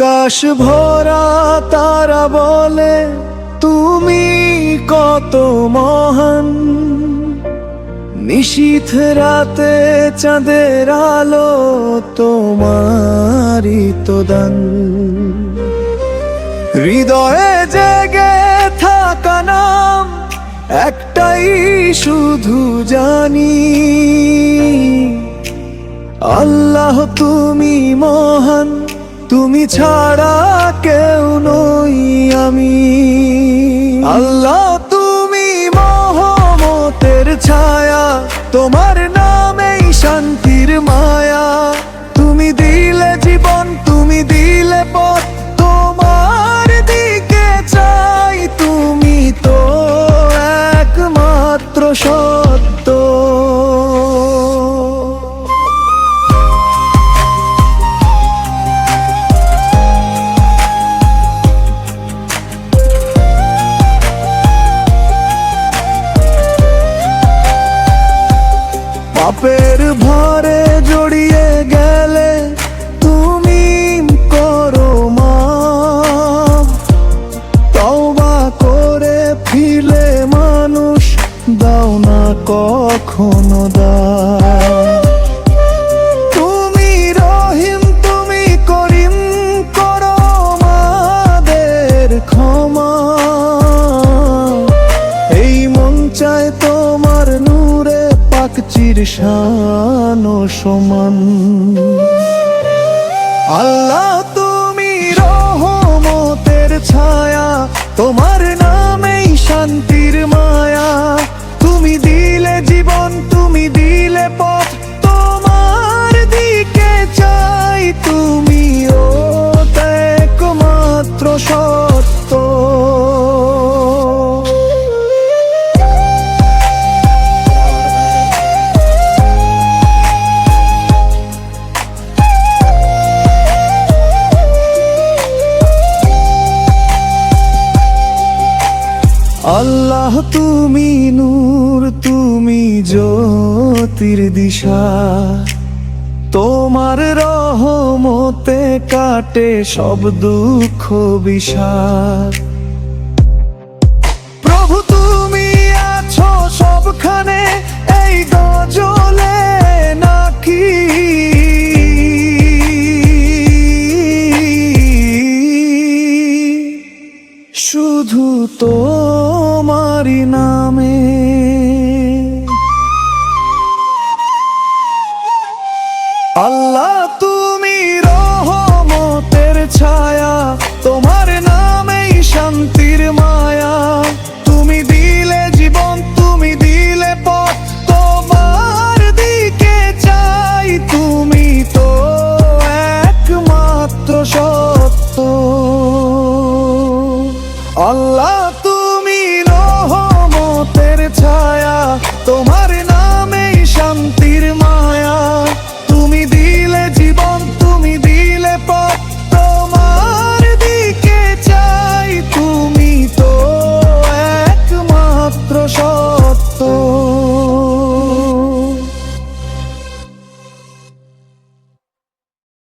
আকাশ ভরা তারা বলে তুমি কত মহান। নিশীথ রাতে চাঁদের আলো তোমারই তো দান। হৃদয়ে জেগে থাকা নাম একটাই শুধু জানি, আল্লাহ তুমি মহান, তুমি ছাড়া কেউ নই আমি। আল্লাহ তুমি মহমতের ছায়া, তোমার নামেই শান্তির মায়া। তুমি দিলে জীবন, তুমি দিলে পথ, তোমার দিকে চাই। তুমি তো একমাত্র সত্য। পাপের ভারে জড়িয়ে গেলে তুমি করো মাফ। তওবা করে ফিরলে মানুষ দাও না কখনো দায়। তুমি রহিম, তুমি করিম, করো আমাদের ক্ষমা। এই মন চায় তোমার নূরে পাক চিরশান সমান। আল্লাহ তুমি রহমতের ছায়া, তোমার নামেই শান্তির মায়া। তুমি দিলে জীবন, তুমি দিলে পথ, তোমার দিকে চাই। তুমিও একমাত্র সত্য। আল্লাহ তুমি নূর, তুমি জ্যোতির দিশা। তোমার রহমতে কাটে সব দুঃখ বিষাদ। প্রভু তুমি আছো সবখানে, এই গজলে নাকি শুধু তোমারই নামে। আল্লাহ তুমি রহমতের ছায়া, তোমার নামেই শান্তির মায়া। তুমি দিলে জীবন, তুমি দিলে পথ, তোমার দিকে চাই। তুমি তো একমাত্র সত্য। আল্লাহ